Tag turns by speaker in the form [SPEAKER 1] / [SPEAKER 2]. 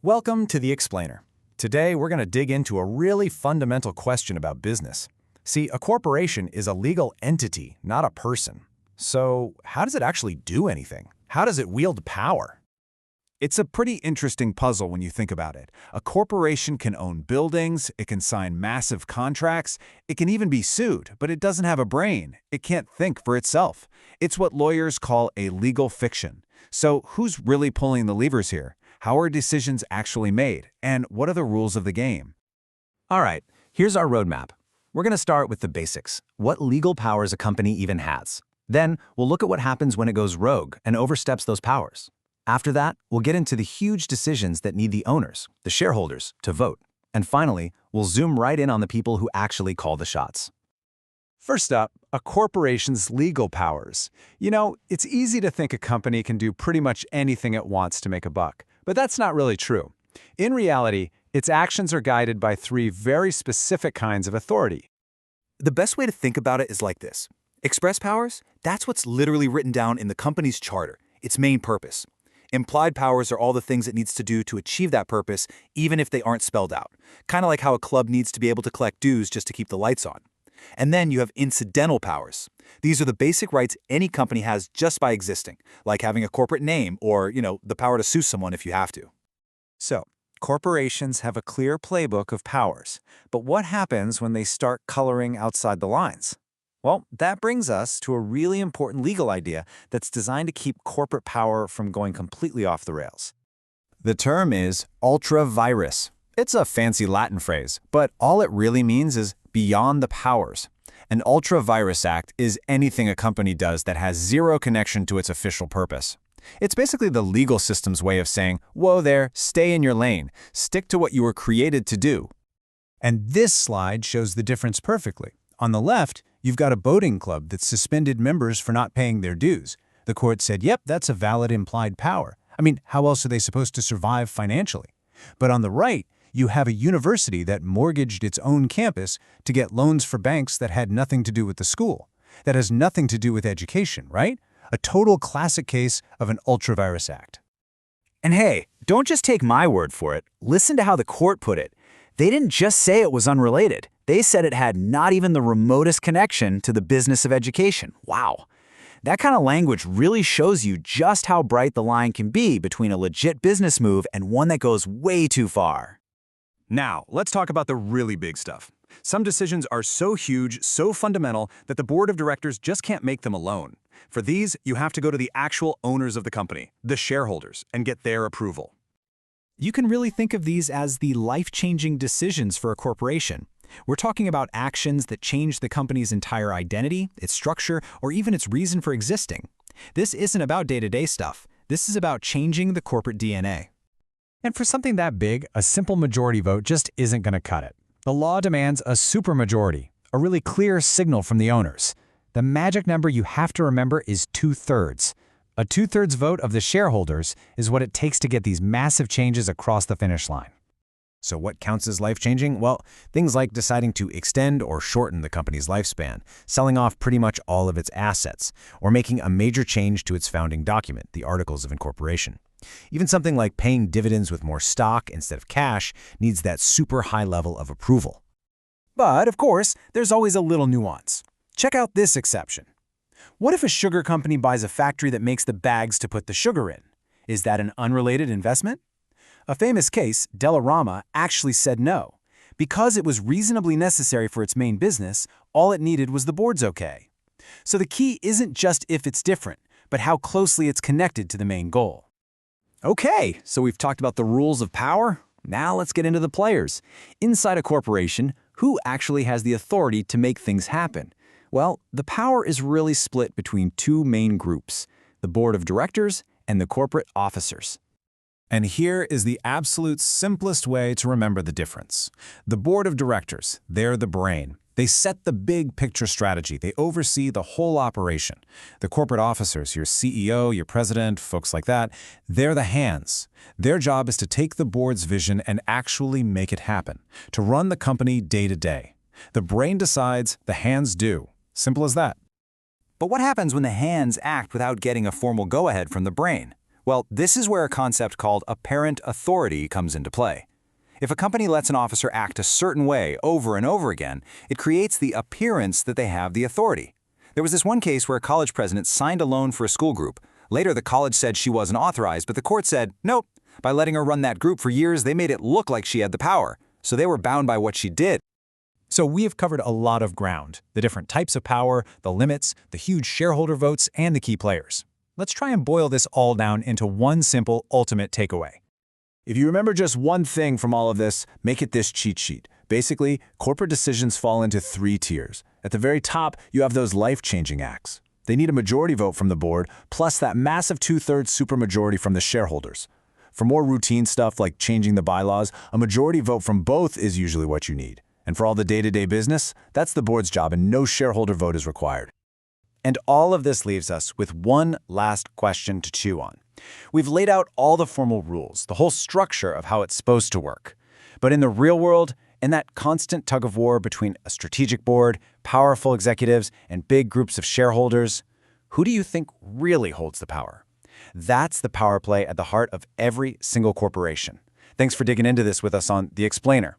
[SPEAKER 1] Welcome to The Explainer. Today, we're going to dig into a really fundamental question about business. See, a corporation is a legal entity, not a person. So, how does it actually do anything? How does it wield power? It's a pretty interesting puzzle when you think about it. A corporation can own buildings, it can sign massive contracts, it can even be sued, but it doesn't have a brain. It can't think for itself. It's what lawyers call a legal fiction. So, who's really pulling the levers here? How are decisions actually made? And what are the rules of the game?
[SPEAKER 2] All right, here's our roadmap. We're going to start with the basics, what legal powers a company even has. Then, we'll look at what happens when it goes rogue and oversteps those powers. After that, we'll get into the huge decisions that need the owners, the shareholders, to vote. And finally, we'll zoom right in on the people who actually call the shots.
[SPEAKER 1] First up, a corporation's legal powers. You know, it's easy to think a company can do pretty much anything it wants to make a buck, but that's not really true. In reality, its actions are guided by three very specific kinds of authority.
[SPEAKER 3] The best way to think about it is like this. Express powers, that's what's literally written down in the company's charter, its main purpose. Implied powers are all the things it needs to do to achieve that purpose, even if they aren't spelled out. Kind of like how a club needs to be able to collect dues just to keep the lights on. And then you have incidental powers. These are the basic rights any company has just by existing, like having a corporate name or, the power to sue someone if you have to.
[SPEAKER 1] So, corporations have a clear playbook of powers, but what happens when they start coloring outside the lines? Well, that brings us to a really important legal idea that's designed to keep corporate power from going completely off the rails. The term is ultra vires. It's a fancy Latin phrase, but all it really means is beyond the powers. An ultra vires act is anything a company does that has zero connection to its official purpose. It's basically the legal system's way of saying, whoa there, stay in your lane, stick to what you were created to do. And this slide shows the difference perfectly. On the left, you've got a boating club that suspended members for not paying their dues. The court said, yep, that's a valid implied power. I mean, how else are they supposed to survive financially? But on the right, you have a university that mortgaged its own campus to get loans for banks that had nothing to do with the school. That has nothing to do with education, right? A total classic case of an ultra vires act.
[SPEAKER 3] And hey, don't just take my word for it. Listen to how the court put it. They didn't just say it was unrelated. They said it had not even the remotest connection to the business of education. Wow. That kind of language really shows you just how bright the line can be between a legit business move and one that goes way too far.
[SPEAKER 1] Now, let's talk about the really big stuff. Some decisions are so huge, so fundamental, that the board of directors just can't make them alone. For these, you have to go to the actual owners of the company, the shareholders, and get their approval. You can really think of these as the life-changing decisions for a corporation. We're talking about actions that change the company's entire identity, its structure, or even its reason for existing. This isn't about day-to-day stuff. This is about changing the corporate DNA. And for something that big, a simple majority vote just isn't going to cut it. The law demands a supermajority, a really clear signal from the owners. The magic number you have to remember is 2/3. A 2/3 vote of the shareholders is what it takes to get these massive changes across the finish line. So what counts as life-changing? Well, things like deciding to extend or shorten the company's lifespan, selling off pretty much all of its assets, or making a major change to its founding document, the Articles of Incorporation. Even something like paying dividends with more stock instead of cash needs that super high level of approval. But, of course, there's always a little nuance. Check out this exception. What if a sugar company buys a factory that makes the bags to put the sugar in? Is that an unrelated investment? A famous case, Dollarama, actually said no. Because it was reasonably necessary for its main business, all it needed was the board's okay. So the key isn't just if it's different, but how closely it's connected to the main goal. Okay, so we've talked about the rules of power. Now let's get into the players. Inside a corporation, who actually has the authority to make things happen? Well, the power is really split between two main groups, the board of directors and the corporate officers. And here is the absolute simplest way to remember the difference. The board of directors, they're the brain. They set the big picture strategy. They oversee the whole operation. The corporate officers, your CEO, your president, folks like that, they're the hands. Their job is to take the board's vision and actually make it happen, to run the company day to day. The brain decides, the hands do. Simple as that.
[SPEAKER 3] But what happens when the hands act without getting a formal go-ahead from the brain? Well, this is where a concept called apparent authority comes into play. If a company lets an officer act a certain way over and over again, it creates the appearance that they have the authority. There was this one case where a college president signed a loan for a school group. Later, the college said she wasn't authorized, but the court said, nope. By letting her run that group for years, they made it look like she had the power. So they were bound by what she did.
[SPEAKER 2] So we have covered a lot of ground, the different types of power, the limits, the huge shareholder votes, and the key players. Let's try and boil this all down into one simple ultimate takeaway.
[SPEAKER 1] If you remember just one thing from all of this, make it this cheat sheet. Basically, corporate decisions fall into 3 tiers. At the very top, you have those life-changing acts. They need a majority vote from the board, plus that massive 2/3 supermajority from the shareholders. For more routine stuff like changing the bylaws, a majority vote from both is usually what you need. And for all the day-to-day business, that's the board's job and no shareholder vote is required.
[SPEAKER 2] And all of this leaves us with one last question to chew on. We've laid out all the formal rules, the whole structure of how it's supposed to work. But in the real world, in that constant tug of war between a strategic board, powerful executives, and big groups of shareholders, who do you think really holds the power? That's the power play at the heart of every single corporation. Thanks for digging into this with us on The Explainer.